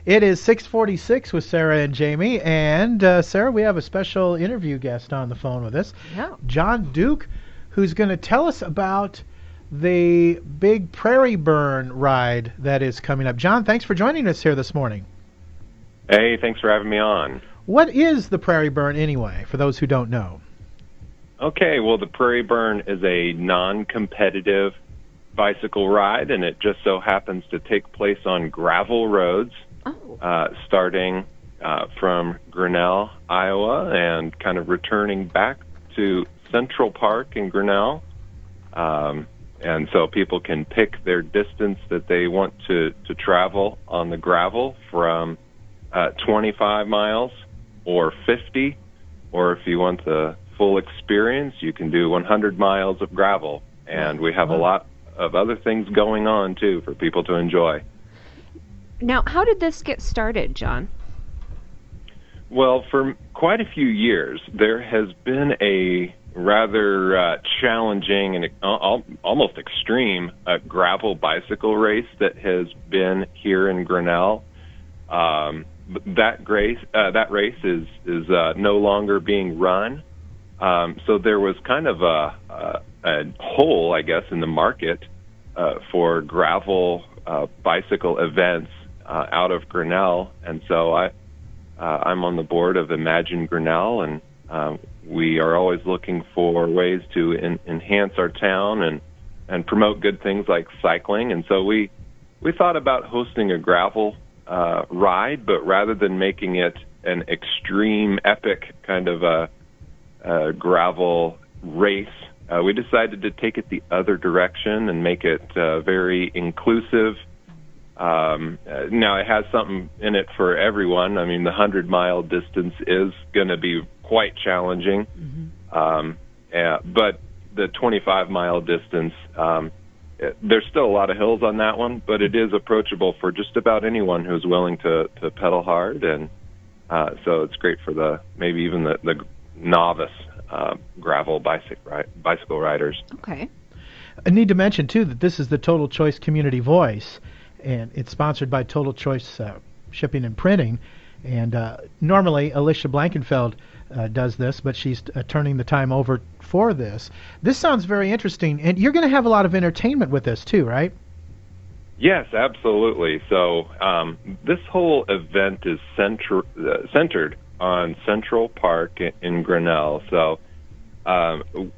It is 6:46 with Sarah and Jamie, and Sarah, we have a special interview guest on the phone with us, Yeah. Jon Duke, who's going to tell us about the big Prairie Burn ride that is coming up. Jon, thanks for joining us here this morning. Hey, thanks for having me on. What is the Prairie Burn anyway, for those who don't know? Okay, well, the Prairie Burn is a non-competitive bicycle ride, and it just so happens to take place on gravel roads, starting from Grinnell, Iowa, and kind of returning back to Central Park in Grinnell. And so people can pick their distance that they want to travel on the gravel from 25 miles or 50, or if you want the full experience, you can do 100 miles of gravel. And we have a lot of other things going on, too, for people to enjoy. Now, how did this get started, Jon? Well, for quite a few years, there has been a rather challenging and almost extreme gravel bicycle race that has been here in Grinnell. That race is no longer being run. So there was kind of a hole, I guess, in the market for gravel bicycle events out of Grinnell, and so I'm on the board of Imagine Grinnell, and we are always looking for ways to enhance our town and promote good things like cycling. And so we thought about hosting a gravel ride, but rather than making it an extreme, epic kind of a gravel race, we decided to take it the other direction and make it very inclusive. Now, it has something in it for everyone. I mean, the 100-mile distance is going to be quite challenging. But the 25-mile distance, there's still a lot of hills on that one, but it is approachable for just about anyone who's willing to pedal hard. And so it's great for maybe even the novice gravel bicycle riders. Okay. I need to mention, too, that this is the Total Choice Community Voice, and it's sponsored by Total Choice Shipping and Printing. And normally, Alicia Blankenfeld does this, but she's turning the time over for this. This sounds very interesting, and you're going to have a lot of entertainment with this, too, right? Yes, absolutely. So this whole event is centered on Central Park in Grinnell. So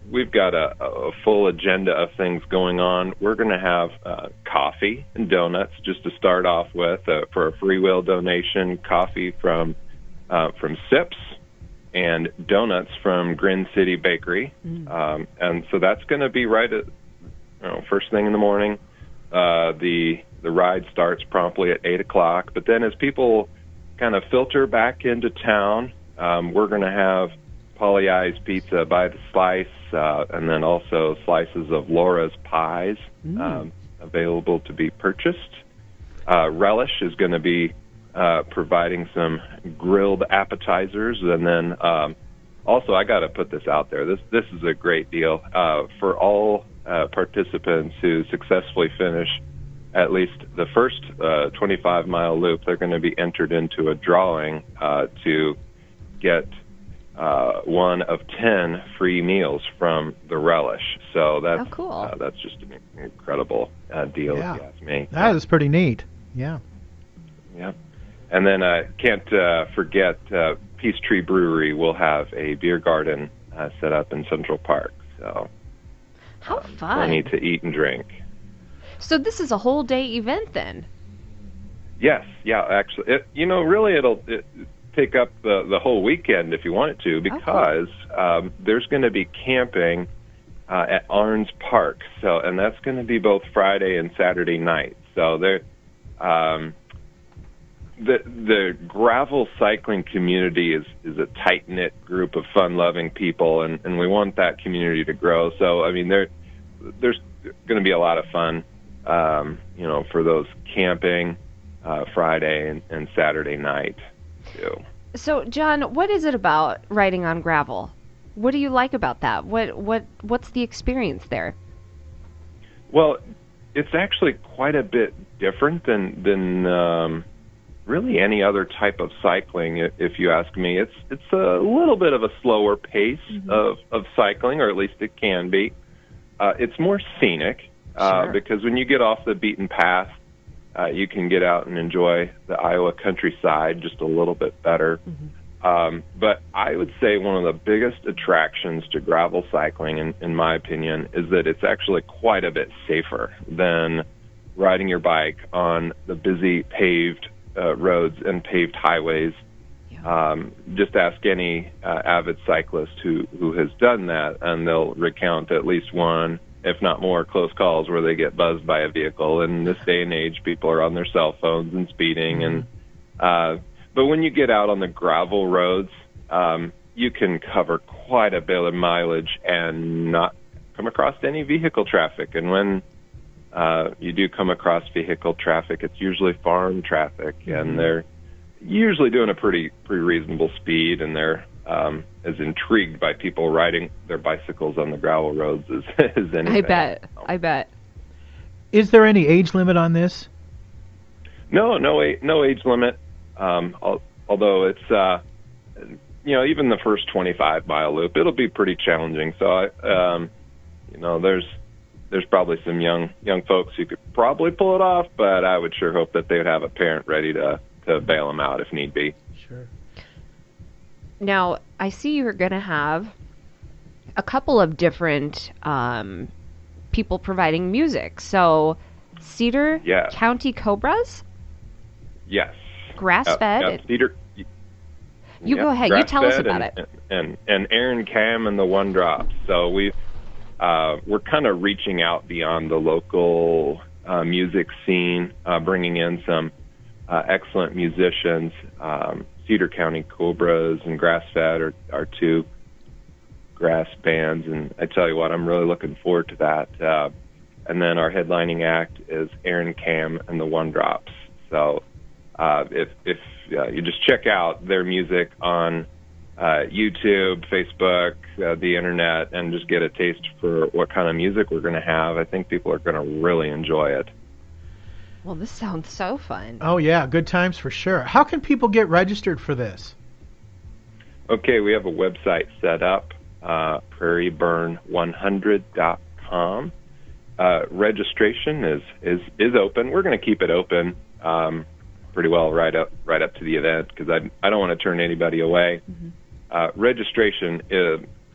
we've got a full agenda of things going on. We're going to have coffee and donuts just to start off with for a free will donation. Coffee from Sips and donuts from Grin City Bakery. And so that's going to be right at first thing in the morning. The ride starts promptly at 8 o'clock. But then as people kind of filter back into town, we're going to have Polly Eye's Pizza by the slice, and then also slices of Laura's Pies available to be purchased. Relish is going to be providing some grilled appetizers, and then also I got to put this out there. This is a great deal for all participants who successfully finish at least the first 25-mile loop. They're going to be entered into a drawing to get one of 10 free meals from the Relish. So that's cool. That's just an incredible deal, if you ask me. That is pretty neat. Yeah. Yeah. And then I can't forget Peachtree Brewery will have a beer garden set up in Central Park. So how fun. Plenty to eat and drink. So this is a whole day event then? Yes. Yeah, actually. Really it'll take up the whole weekend if you want it to, because there's going to be camping at Arns Park. So, and that's going to be both Friday and Saturday night. So there, the gravel cycling community is a tight-knit group of fun-loving people, and we want that community to grow. So, I mean, there's going to be a lot of fun, for those camping Friday and Saturday night, too. So, Jon, what is it about riding on gravel? What do you like about that? What's the experience there? Well, it's actually quite a bit different than really any other type of cycling, if you ask me. It's a little bit of a slower pace of cycling, or at least it can be. It's more scenic because when you get off the beaten path, you can get out and enjoy the Iowa countryside just a little bit better. But I would say one of the biggest attractions to gravel cycling, in my opinion, is that it's actually quite a bit safer than riding your bike on the busy paved roads and paved highways. Just ask any avid cyclist who has done that, and they'll recount at least one, if not more, close calls where they get buzzed by a vehicle. In this day and age, people are on their cell phones and speeding. But when you get out on the gravel roads, you can cover quite a bit of mileage and not come across any vehicle traffic. And when you do come across vehicle traffic, it's usually farm traffic, and they're usually doing a pretty reasonable speed, and they're as intrigued by people riding their bicycles on the gravel roads as anything. I bet. Is there any age limit on this? No age limit. Although it's even the first 25-mile loop, it'll be pretty challenging. So there's probably some young folks who could probably pull it off, but I would sure hope that they would have a parent ready to bail them out if need be. Sure. Now, I see you're going to have a couple of different people providing music. So, Cedar County Cobras? Yes. Grass-fed? Cedar. You go ahead. You tell us about it. And Aaron Cam and the One Drops. So we're kind of reaching out beyond the local music scene, bringing in some excellent musicians. Cedar County Cobras and Grass-Fed are two grass bands, and I tell you what, I'm really looking forward to that. And then our headlining act is Aaron Cam and the One Drops. So if you just check out their music on YouTube, Facebook, the internet, and just get a taste for what kind of music we're going to have, I think people are going to really enjoy it. Well, this sounds so fun. Oh, yeah, good times for sure. How can people get registered for this? Okay, we have a website set up, prairieburn100.com. Registration is open. We're going to keep it open pretty well right up to the event, because I don't want to turn anybody away. Registration,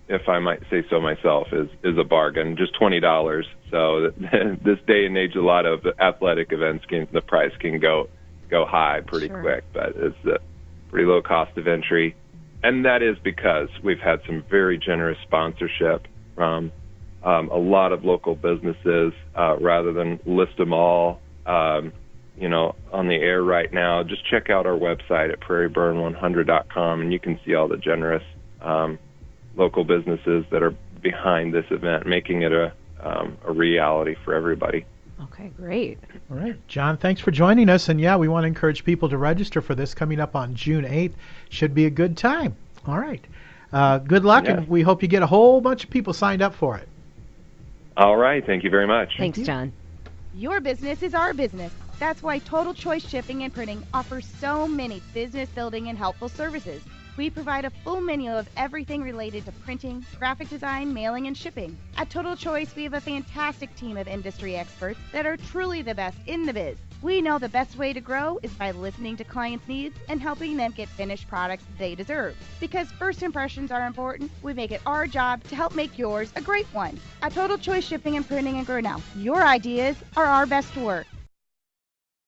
if I might say so myself, is a bargain, just $20. So this day and age, a lot of athletic events, the price can go high pretty quick, but it's a pretty low cost of entry. And that is because we've had some very generous sponsorship from a lot of local businesses. Rather than list them all, on the air right now, just check out our website at prairieburn100.com, and you can see all the generous local businesses that are behind this event, making it a reality for everybody. Okay, great. All right, Jon, thanks for joining us. And yeah, we want to encourage people to register for this coming up on June 8th. Should be a good time. All right. Good luck, and we hope you get a whole bunch of people signed up for it. All right. Thank you very much. Thanks, Jon. Your business is our business. That's why Total Choice Shipping and Printing offers so many business building and helpful services. We provide a full menu of everything related to printing, graphic design, mailing, and shipping. At Total Choice, we have a fantastic team of industry experts that are truly the best in the biz. We know the best way to grow is by listening to clients' needs and helping them get finished products they deserve. Because first impressions are important, we make it our job to help make yours a great one. At Total Choice Shipping and Printing in Grinnell, your ideas are our best work.